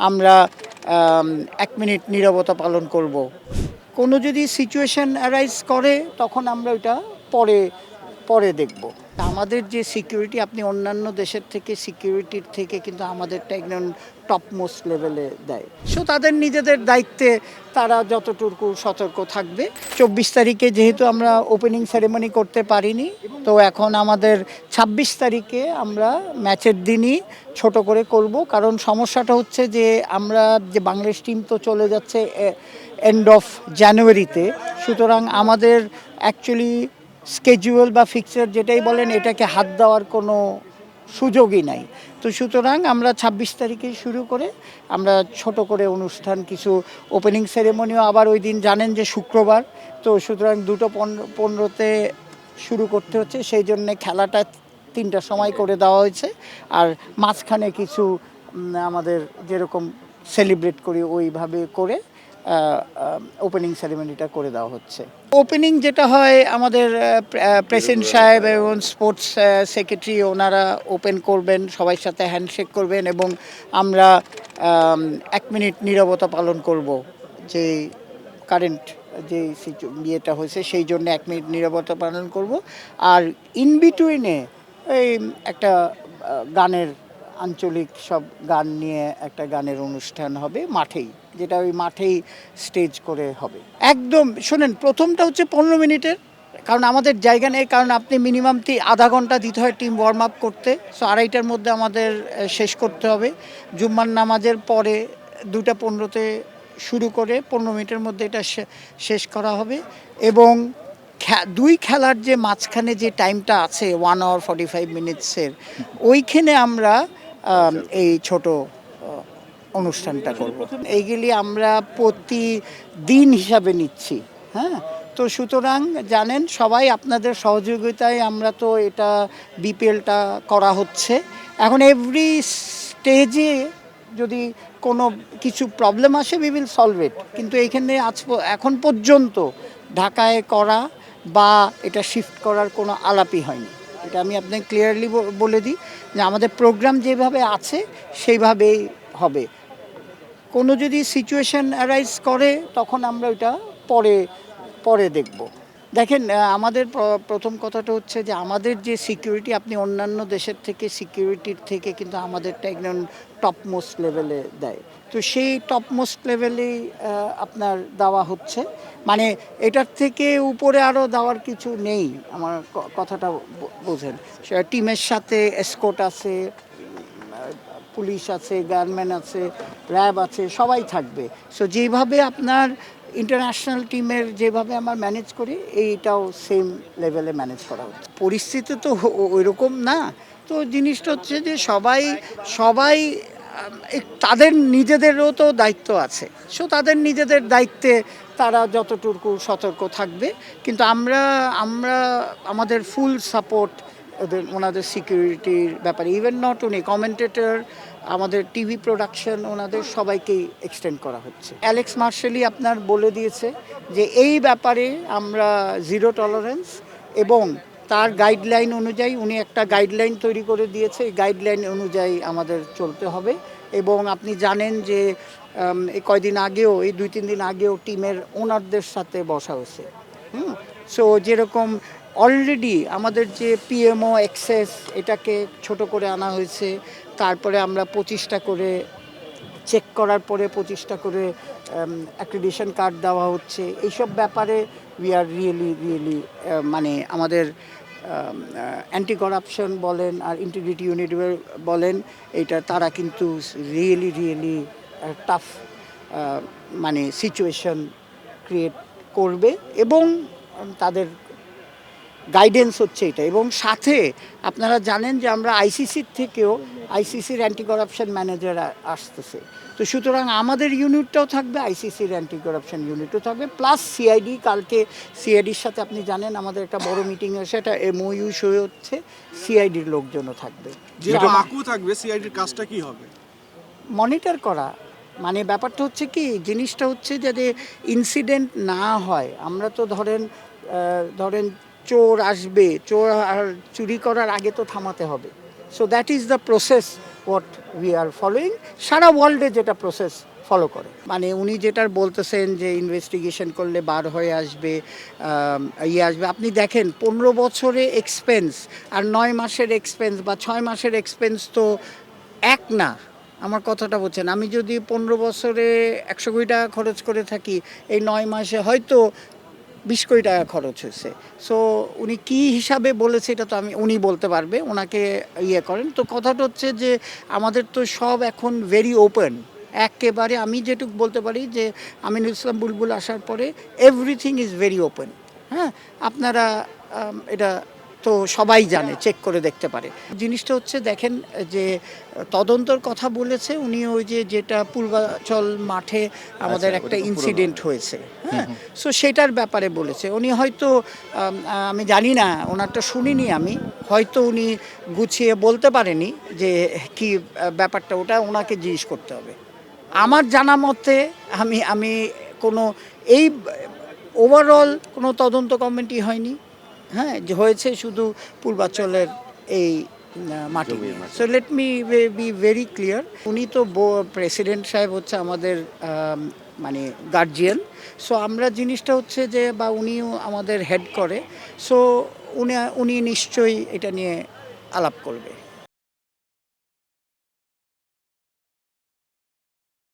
আমরা 1 মিনিট নীরবতা পালন করব। কোনো যদি সিচুয়েশন অ্যারাইজ করে তখন আমরা ওইটা পরে পরে দেখব। আমাদের যে সিকিউরিটি, আপনি অন্যান্য দেশের থেকে সিকিউরিটির থেকে কিন্তু আমাদেরটা একদম টপ মোস্ট লেভেলে দেয়। সো তাদের নিজেদের দায়িত্বে তারা যতটুকু সতর্ক থাকবে। 24 তারিখে যেহেতু আমরা ওপেনিং সেরেমনি করতে পারিনি, তো এখন আমাদের 26 তারিখে আমরা ম্যাচের দিনই ছোট করে করব। কারণ সমস্যাটা হচ্ছে যে আমরা যে বাংলাদেশ টিম তো চলে যাচ্ছে এন্ড অফ জানুয়ারিতে, সুতরাং আমাদের অ্যাকচুয়ালি স্কেজুয়াল বা ফিক্সার যেটাই বলেন এটাকে হাত দেওয়ার কোনো সুযোগই নাই। তো সুতরাং আমরা 26 তারিখে শুরু করে আমরা ছোট করে অনুষ্ঠান, কিছু ওপেনিং সেরেমনিও আবার ওই দিন জানেন যে শুক্রবার, তো সুতরাং 2:15-তে শুরু করতে হচ্ছে, সেই জন্যে খেলাটা 3টার সময় করে দেওয়া হয়েছে। আর মাঝখানে কিছু আমাদের যেরকম সেলিব্রেট করি ওইভাবে করে ওপেনিং সেরেমনিটা করে দেওয়া হচ্ছে। ওপেনিং যেটা হয় আমাদের প্রেসিডেন্ট সাহেব এবং স্পোর্টস সেক্রেটারি ওনারা ওপেন করবেন, সবার সাথে হ্যান্ডশেক করবেন এবং আমরা 1 মিনিট নীরবতা পালন করব। যে কারেন্ট যে ইয়েটা হয়েছে সেই জন্য 1 মিনিট নীরবতা পালন করব। আর ইন বিটুইনে এই একটা গানের, আঞ্চলিক সব গান নিয়ে একটা গানের অনুষ্ঠান হবে মাঠেই, যেটা ওই মাঠেই স্টেজ করে হবে। একদম শোনেন, প্রথমটা হচ্ছে 15 মিনিটের, কারণ আমাদের জায়গা নেই, কারণ আপনি মিনিমাম আধা ঘন্টা দিতে হয় টিম ওয়ার্ম আপ করতে। সো 2:30টার মধ্যে আমাদের শেষ করতে হবে। জুম্মার নামাজের পরে 2:15-তে শুরু করে 15 মিনিটের মধ্যে এটা শেষ করা হবে। এবং দুই খেলার যে মাঝখানে যে টাইমটা আছে 1 আওয়ার 45 মিনিটসের, ওইখানে আমরা এই ছোট অনুষ্ঠানটা করব। এইগুলি আমরা প্রতিদিন হিসাবে নিচ্ছি। হ্যাঁ, তো সুতরাং জানেন সবাই আপনাদের সহযোগিতায় আমরা তো এটা বিপিএলটা করা হচ্ছে। এখন এভরি স্টেজে যদি কোনো কিছু প্রবলেম আসে উই উইল সলভ ইট, কিন্তু এইখানে এখন পর্যন্ত ঢাকায় করা বা এটা শিফট করার কোনো আলাপই হয়নি। এটা আমি আপনাকে ক্লিয়ারলি বলে দিই যে আমাদের প্রোগ্রাম যেভাবে আছে সেইভাবেই হবে। কোনো যদি সিচুয়েশন অ্যারাইজ করে তখন আমরা ওইটা পরে পরে দেখব। দেখেন, আমাদের প্রথম কথাটা হচ্ছে যে আমাদের যে সিকিউরিটি, আপনি অন্যান্য দেশের থেকে সিকিউরিটির থেকে কিন্তু আমাদেরটা একদম টপ মোস্ট লেভেলে দেয়। তো সেই টপ মোস্ট লেভেলেই আপনার দেওয়া হচ্ছে, মানে এটার থেকে উপরে আরও দেওয়ার কিছু নেই। আমার কথাটা বোঝেন। টিমের সাথে এসকোর্ট আছে, পুলিশ আছে, গানম্যান আছে, র্যাব আছে, সবাই থাকবে। সো যেভাবে আপনার ইন্টারন্যাশনাল টিমের যেভাবে আমরা ম্যানেজ করি, এইটাও সেম লেভেলে ম্যানেজ করা হচ্ছে। পরিস্থিতি তো ওই রকম না। তো জিনিসটা হচ্ছে যে সবাই সবাই তাদের নিজেদেরও তো দায়িত্ব আছে। সো তাদের নিজেদের দায়িত্বে তারা যতটুকু সতর্ক থাকবে, কিন্তু আমরা আমরা আমাদের ফুল সাপোর্ট ওনাদের সিকিউরিটির ব্যাপারে, ইভেন নট উনি কমেন্টেটর, আমাদের টিভি প্রোডাকশন, ওনাদের সবাইকেই এক্সটেন্ড করা হচ্ছে। অ্যালেক্স মার্শালি আপনার বলে দিয়েছে যে এই ব্যাপারে আমরা জিরো টলারেন্স, এবং তার গাইডলাইন অনুযায়ী উনি একটা গাইডলাইন তৈরি করে দিয়েছে। এই গাইডলাইন অনুযায়ী আমাদের চলতে হবে। এবং আপনি জানেন যে এই কয়দিন আগেও, এই 2-3 দিন আগেও টিমের ওনারদের সাথে বসা হয়েছে। সো যেরকম অলরেডি আমাদের যে পিএমও এক্সেস, এটাকে ছোট করে আনা হয়েছে। তারপরে আমরা 25টা করে চেক করার পরে 25টা করে অ্যাক্রিডিশন কার্ড দেওয়া হচ্ছে। এইসব ব্যাপারে উই আর রিয়েলি মানে আমাদের অ্যান্টি করাপশন বলেন আর ইন্টিগ্রিটি ইউনিট বলেন, এটা তারা কিন্তু রিয়েলি টাফ মানে সিচুয়েশন ক্রিয়েট করবে, এবং তাদের গাইডেন্স হচ্ছে এটা। এবং সাথে আপনারা জানেন যে আমরা আইসিসির থেকেও, আইসিসির অ্যান্টি করাপশন ম্যানেজার আসতেছে। তো সুতরাং আমাদের ইউনিটটাও থাকবে, আইসিসির অ্যান্টি করাপশন ইউনিটও থাকবে, প্লাস সিআইডি। কালকে সিআইডির সাথে আপনি জানেন আমাদের একটা বড় মিটিং হয়েছে, একটা এমওইউ সই হচ্ছে, সিআইডির লোকজনও থাকবে। যেটা আকু থাকবে, সিআইডির কাজটা কি হবে? মনিটর করা। মানে ব্যাপারটা হচ্ছে কি, জিনিসটা হচ্ছে যাতে ইনসিডেন্ট না হয়। আমরা তো ধরেন চোর আসবে, চোর আর চুরি করার আগে তো থামাতে হবে। So that is the process what we are following, সারা ওয়ার্ল্ডে যেটা প্রসেস ফলো করে। মানে উনি যেটা বলতেছেন যে ইনভেস্টিগেশন করলে বার হয়ে আসবে, আসবে, আপনি দেখেন 15 বছরে এক্সপেন্স আর 9 মাসের এক্সপেন্স বা 6 মাসের এক্সপেন্স তো এক না। আমার কথাটা বলছেন, আমি যদি 15 বছরে 100 কোটি টাকা খরচ করে থাকি, এই 9 মাসে হয়তো 20 কোটি টাকা খরচ হয়েছে। সো উনি কী হিসাবে বলেছে এটা তো উনি বলতে পারবে, ওনাকে করেন। তো কথাটা হচ্ছে যে আমাদের তো সব এখন ভেরি ওপেন, একেবারে আমি যেটুকু বলতে পারি যে আমিনুল ইসলাম বুলবুল আসার পরে এভরিথিং ইজ ভেরি ওপেন। হ্যাঁ, আপনারা এটা তো সবাই জানে, চেক করে দেখতে পারে। জিনিসটা হচ্ছে দেখেন যে তদন্তর কথা বলেছে উনি, ওই যেটা পূর্বাচল মাঠে আমাদের একটা ইনসিডেন্ট হয়েছে, হ্যাঁ, সো সেটার ব্যাপারে বলেছে উনি। হয়তো আমি জানি না, ওনারটা শুনিনি আমি, হয়তো উনি গুছিয়ে বলতে পারেনি যে কি ব্যাপারটা, ওটা ওনাকে জিজ্ঞেস করতে হবে। আমার জানা মতে আমি কোনো এই ওভারঅল কোনো তদন্ত কমিটি হয়নি, হ্যাঁ, যে হয়েছে শুধু পূর্বাচলের এই মাটি নিয়ে। So let me be very clear, উনি তো প্রেসিডেন্ট সাহেব হচ্ছে আমাদের মানে গার্জিয়ান। সো আমরা জিনিসটা হচ্ছে যে, বা উনিও আমাদের হেড করে, সো উনি নিশ্চয়ই এটা নিয়ে আলাপ করবে।